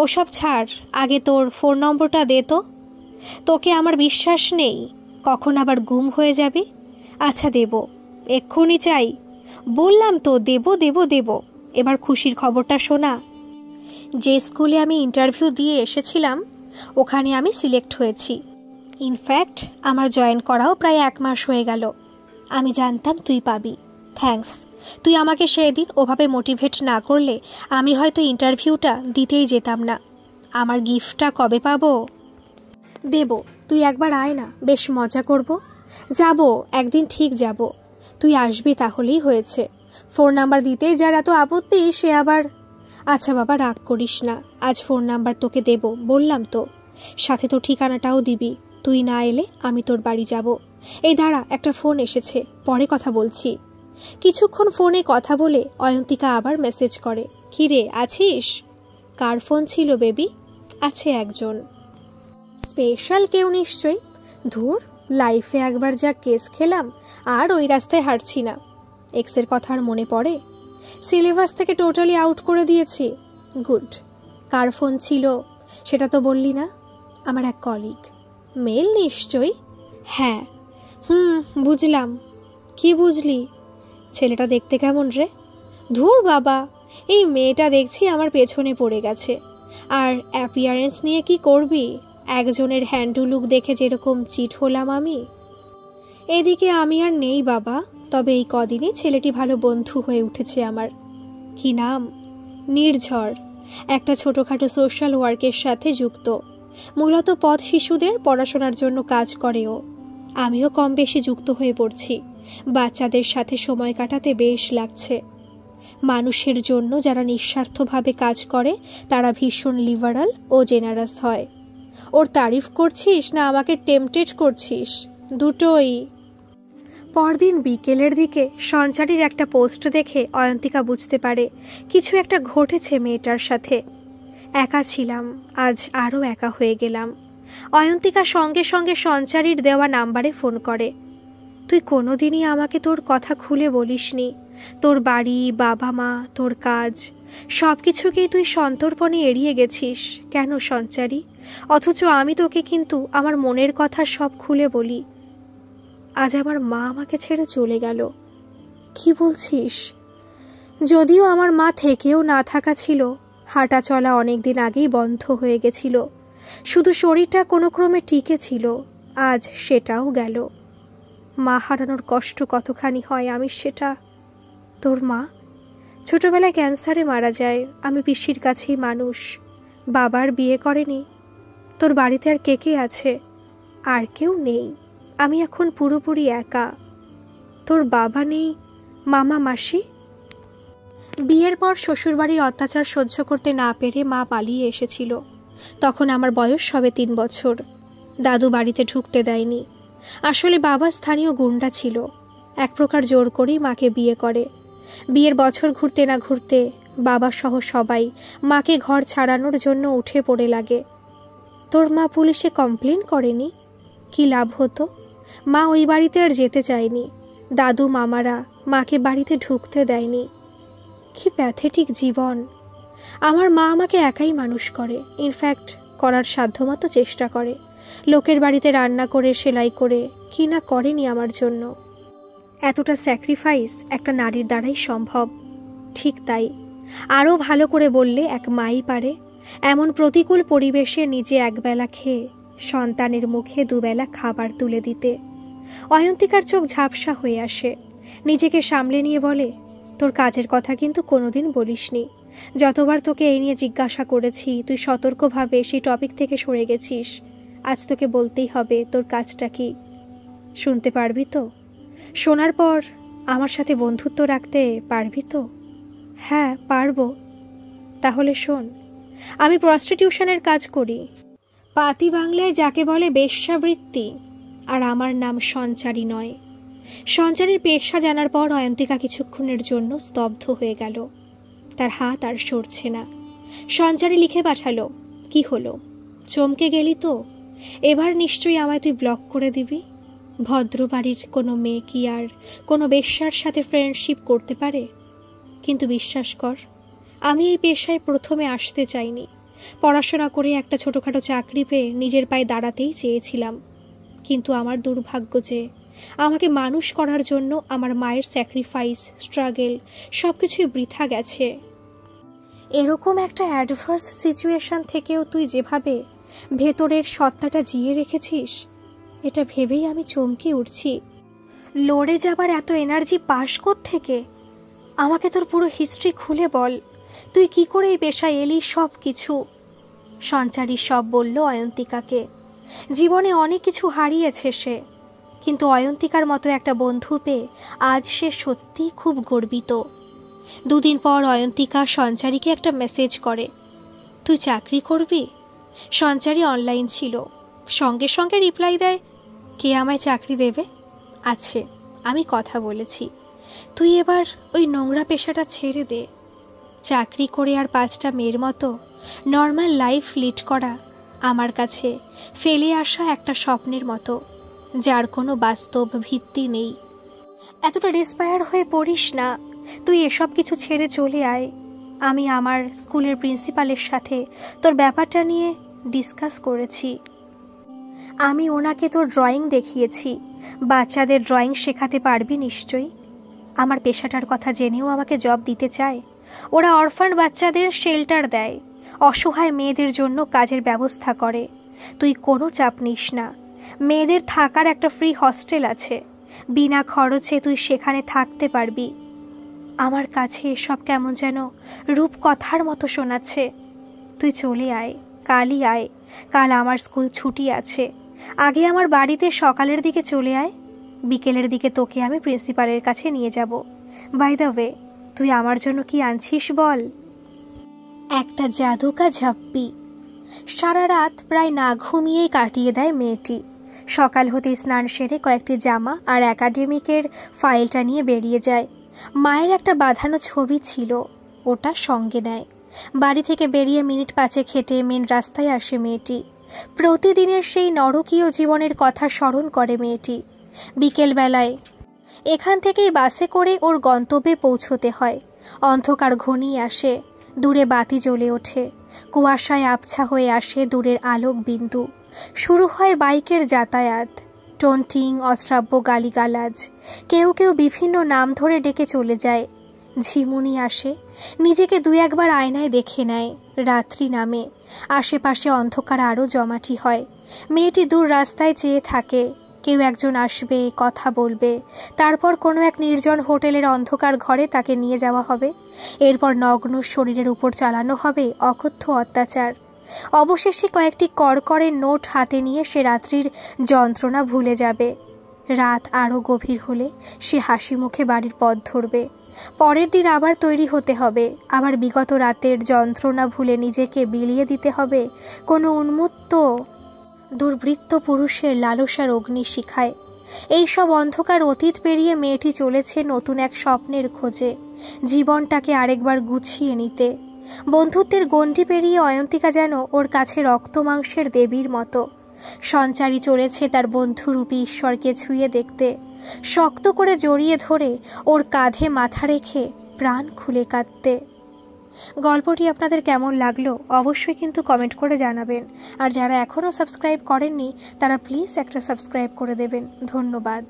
ওসব ছাড়, আগে তোর ফোন নম্বরটা দে তো। তোকে আমার বিশ্বাস নেই কখন আবার গুম হয়ে যাবি। আচ্ছা দেব, এক্ষুনি চাই। বললাম তো দেব দেব দেব। এবার খুশির খবরটা শোনা। যে স্কুলে আমি ইন্টারভিউ দিয়ে এসেছিলাম ওখানে আমি সিলেক্ট হয়েছি। ইনফ্যাক্ট আমার জয়েন করাও প্রায় 1 মাস হয়ে গেল। আমি জানতাম তুই পাবি। থ্যাঙ্কস। তুই আমাকে সেদিন ওভাবে মোটিভেট না করলে আমি হয়তো ইন্টারভিউটা দিতেই যেতাম না। আমার গিফটটা কবে পাবো? দেব, তুই একবার আয় না, বেশ মজা করব। যাব, একদিন ঠিক যাব। তুই আসবি তাহলেই হয়েছে। ফোন নাম্বার দিতেই যার এত আপত্তি সে আবার। আচ্ছা বাবা, রাগ করিস না। আজ ফোন নাম্বার তোকে দেব বললাম তো। সাথে তো ঠিকানাটাও দিবি। তুই না এলে আমি তোর বাড়ি যাব। এই দাঁড়া, একটা ফোন এসেছে, পরে কথা বলছি। কিছুক্ষণ ফোনে কথা বলে অয়ন্তিকা আবার মেসেজ করে, কি রে আছিস? কার ফোন ছিল বেবি? আছে একজন। স্পেশাল কেউ নিশ্চয়ই। ধুর, লাইফে একবার যা কেস খেলাম আর ওই রাস্তায় হাঁটছি না। এক্সের কথা আর মনে পড়ে? সিলেবাস থেকে টোটালি আউট করে দিয়েছি। গুড। কার ফোন ছিল সেটা তো বললি না? আমার এক কলিগ। মেল নিশ্চয়ই? হ্যাঁ। বুঝলাম। কি বুঝলি? ছেলেটা দেখতে কেমন রে? ধুর বাবা, এই মেয়েটা দেখছি আমার পেছনে পড়ে গেছে। আর অ্যাপিয়ারেন্স নিয়ে কি করবি? একজনের হ্যান্ডু লুক দেখে যেরকম চিট হলাম আমি। এদিকে আমি আর নেই বাবা, তবে এই কদিনে ছেলেটি ভালো বন্ধু হয়ে উঠেছে আমার। কি নাম? নির্ঝর। একটা ছোটোখাটো সোশ্যাল ওয়ার্কের সাথে যুক্ত। মূলত পথ শিশুদের পড়াশোনার জন্য কাজ করে ও। আমিও কম বেশি যুক্ত হয়ে পড়ছি। বাচ্চাদের সাথে সময় কাটাতে বেশ লাগছে। মানুষের জন্য যারা নিঃস্বার্থভাবে কাজ করে তারা ভীষণ লিবারাল ও জেনারাস হয়। ওর তারিফ করছিস না আমাকে টেম্পটেড করছিস? দুটোই। পরদিন বিকেলের দিকে সঞ্চারীর একটা পোস্ট দেখে অয়ন্তিকা বুঝতে পারে কিছু একটা ঘটেছে মেয়েটার সাথে। একা ছিলাম, আজ আরও একা হয়ে গেলাম। অয়ন্তিকা সঙ্গে সঙ্গে সঞ্চারীর দেওয়া নাম্বারে ফোন করে। তুই কোনোদিনই আমাকে তোর কথা খুলে বলিসনি। তোর বাড়ি, বাবা মা, তোর কাজ সব কিছুকেই তুই সন্তর্পণে এড়িয়ে গেছিস কেন সঞ্চারী? অথচ আমি তোকে কিন্তু আমার মনের কথা সব খুলে বলি। আজ আমার মা আমাকে ছেড়ে চলে গেল। কি বলছিস? যদিও আমার মা থেকেও না থাকা ছিল, হাঁটা চলা অনেক দিন আগেই বন্ধ হয়ে গেছিল। শুধু শরীরটা কোনো ক্রমে টিকে ছিল, আজ সেটাও গেল। মা হারানোর কষ্ট কতখানি হয় আমি সেটা। তোর মা ছোটবেলায় ক্যান্সারে মারা যায়। আমি পিসির কাছেই মানুষ। বাবার বিয়ে করেনি। তোর বাড়িতে আর কে কে আছে? আর কেউ নেই। আমি এখন পুরোপুরি একা। তোর বাবা নেই, মামা মাসি? বিয়ের পর শ্বশুরবাড়ির অত্যাচার সহ্য করতে না পেরে মা পালিয়ে এসেছিল। তখন আমার বয়স সবে 3 বছর। দাদু বাড়িতে ঢুকতে দেয়নি। আসলে বাবা স্থানীয় গুন্ডা ছিল। এক প্রকার জোর করেই মাকে বিয়ে করে। বিয়ের বছর ঘুরতে না ঘুরতে বাবা সহ সবাই মাকে ঘর ছাড়ানোর জন্য উঠে পড়ে লাগে। তোর মা পুলিশে কমপ্লেন করেনি? কি লাভ হতো? মা ওই বাড়িতে আর যেতে চায়নি। দাদু মামারা মাকে বাড়িতে ঢুকতে দেয়নি। কি প্যাথেটিক জীবন। আমার মা আমাকে একাই মানুষ করে। ইনফ্যাক্ট করার সাধ্যমতো চেষ্টা করে। লোকের বাড়িতে রান্না করে, সেলাই করে, কি না করেনি আমার জন্য। এতটা স্যাক্রিফাইস একটা নারীর দ্বারাই সম্ভব। ঠিক তাই, আরও ভালো করে বললে এক মাই পারে এমন প্রতিকূল পরিবেশে নিজে একবেলা খেয়ে সন্তানের মুখে দুবেলা খাবার তুলে দিতে। অয়ন্তিকার চোখ ঝাপসা হয়ে আসে। নিজেকে সামলে নিয়ে বলে, তোর কাজের কথা কিন্তু কোনোদিন বলিসনি। যতবার তোকে এই নিয়ে জিজ্ঞাসা করেছি তুই সতর্কভাবে সেই টপিক থেকে সরে গেছিস। আজ তোকে বলতেই হবে তোর কাজটা কি। শুনতে পারবি তো? শোনার পর আমার সাথে বন্ধুত্ব রাখতে পারবি তো? হ্যাঁ, পারবো। তাহলে শোন, আমি প্রস্টিটিউশনের কাজ করি। পাতি বাংলায় যাকে বলে বেশ্যাবৃত্তি। আর আমার নাম সঞ্চারী নয়। সঞ্চারীর পেশা জানার পর অয়ন্তিকা কিছুক্ষণের জন্য স্তব্ধ হয়ে গেল। তার হাত আর সরছে না। সঞ্চারী লিখে পাঠালো, কি হলো, চমকে গেলি তো? এবার নিশ্চয়ই আমায় তুই ব্লক করে দিবি। ভদ্র বাড়ির কোনো মেয়ে কি আর কোনো বেশ্যার সাথে ফ্রেন্ডশিপ করতে পারে? কিন্তু বিশ্বাস কর, আমি এই পেশায় প্রথমে আসতে চাইনি। পড়াশোনা করে একটা ছোটোখাটো চাকরি পেয়ে নিজের পায়ে দাঁড়াতেই চেয়েছিলাম। কিন্তু আমার দুর্ভাগ্য যে আমাকে মানুষ করার জন্য আমার মায়ের স্যাক্রিফাইস, স্ট্রাগল সব কিছুই বৃথা গেছে। এরকম একটা অ্যাডভার্স সিচুয়েশন থেকেও তুই যেভাবে ভেতরের সত্তাটা জিয়ে রেখেছিস, এটা ভেবেই আমি চমকে উঠছি। লড়ে যাবার এত এনার্জি পাস থেকে? আমাকে তোর পুরো হিস্ট্রি খুলে বল। তুই কি করে এই পেশায় এলি, সব কিছু। সঞ্চারী সব বলল অয়ন্তিকাকে। জীবনে অনেক কিছু হারিয়েছে সে, কিন্তু অয়ন্তিকার মতো একটা বন্ধু পেয়ে আজ সে সত্যিই খুব গর্বিত। 2 দিন পর অয়ন্তিকা সঞ্চারীকে একটা মেসেজ করে, তুই চাকরি করবি? সঞ্চারী অনলাইন ছিল। সঙ্গে সঙ্গে রিপ্লাই দেয়, কে আমায় চাকরি দেবে? আছে, আমি কথা বলেছি। তুই এবার ওই নোংরা পেশাটা ছেড়ে দে। চাকরি করে আর 5টা মেয়ের মতো নর্মাল লাইফ লিড করা আমার কাছে ফেলে আসা একটা স্বপ্নের মতো, যার কোনো বাস্তব ভিত্তি নেই। এতটা ডিসপায়ার হয়ে পড়িস না। তুই এসব কিছু ছেড়ে চলে আয়। আমি আমার স্কুলের প্রিন্সিপালের সাথে তোর ব্যাপারটা নিয়ে ডিসকাস করেছি। আমি ওনাকে তোর ড্রয়িং দেখিয়েছি। বাচ্চাদের ড্রয়িং শেখাতে পারবি নিশ্চয়ই। আমার পেশাটার কথা জেনেও আমাকে জব দিতে চায়। ওরা অরফান বাচ্চাদের শেল্টার দেয়, অসহায় মেয়েদের জন্য কাজের ব্যবস্থা করে। তুই কোনো চাপ নিস না। মেয়েদের থাকার একটা ফ্রি হস্টেল আছে। বিনা খরচে তুই সেখানে থাকতে পারবি। আমার কাছে এসব কেমন যেন রূপকথার মতো শোনাচ্ছে। তুই চলে আয়, কালই আয়। কাল আমার স্কুল ছুটি আছে। আগে আমার বাড়িতে সকালের দিকে চলে আয়। বিকেলের দিকে তোকে আমি প্রিন্সিপালের কাছে নিয়ে যাব। বাই দ্য ওয়ে, তুই আমার জন্য কি আনছিস বল? একটা জাদুকা ঝাপ্পি। সারা রাত প্রায় না ঘুমিয়েই কাটিয়ে দেয় মেয়েটি। সকাল হতে স্নান সেরে কয়েকটি জামা আর একাডেমিকের ফাইলটা নিয়ে বেরিয়ে যায়। মায়ের একটা বাঁধানো ছবি ছিল, ওটা সঙ্গে নেয়। বাড়ি থেকে বেরিয়ে মিনিট 5 হেঁটে মেন রাস্তায় আসে মেয়েটি। প্রতিদিনের সেই নরকীয় জীবনের কথা স্মরণ করে মেয়েটি। বিকেলবেলায় এখান থেকেই বাসে করে ওর গন্তব্যে পৌঁছতে হয়। অন্ধকার ঘনিয়ে আসে, দূরে বাতি জ্বলে ওঠে। কুয়াশায় আবছা হয়ে আসে দূরের আলোক বিন্দু। শুরু হয় বাইকের যাতায়াত, টন্টিং, অশ্রাব্য গালিগালাজ। কেউ কেউ বিভিন্ন নাম ধরে ডেকে চলে যায়। ঝিমুনি আসে, নিজেকে দুই একবার আয়নায় দেখে নেয়। রাত্রি নামে, আশেপাশে অন্ধকার আরও জমাটি হয়। মেয়েটি দূর রাস্তায় চেয়ে থাকে, কেউ একজন আসবে, কথা বলবে, তারপর কোনো এক নির্জন হোটেলের অন্ধকার ঘরে তাকে নিয়ে যাওয়া হবে। এরপর নগ্ন শরীরের উপর চালানো হবে অকথ্য অত্যাচার। অবশেষে কয়েকটি কড়কড়ের নোট হাতে নিয়ে সে রাত্রির যন্ত্রণা ভুলে যাবে। রাত আরও গভীর হলে সে হাসি মুখে বাড়ির পথ ধরবে। পরের দিন আবার তৈরি হতে হবে, আবার বিগত রাতের যন্ত্রণা ভুলে নিজেকে বিলিয়ে দিতে হবে কোনো উন্মত্ত দুর্বৃত্ত পুরুষের লালসার অগ্নিশিখায়। এইসব অন্ধকার অতীত পেরিয়ে মেয়েটি চলেছে নতুন এক স্বপ্নের খোঁজে, জীবনটাকে আরেকবার গুছিয়ে নিতে। বন্ধুত্বের গণ্ডি পেরিয়ে অয়ন্তিকা যেন ওর কাছে রক্ত মাংসের দেবীর মতো। সঞ্চারী চলেছে তার বন্ধুরূপী ঈশ্বরকে ছুঁয়ে দেখতে, শক্ত করে জড়িয়ে ধরে ওর কাঁধে মাথা রেখে প্রাণ খুলে কাঁদতে। গল্পটি আপনাদের কেমন লাগলো অবশ্যই কিন্তু কমেন্ট করে জানাবেন। আর যারা এখনও সাবস্ক্রাইব করেননি তারা প্লিজ একটা সাবস্ক্রাইব করে দেবেন। ধন্যবাদ।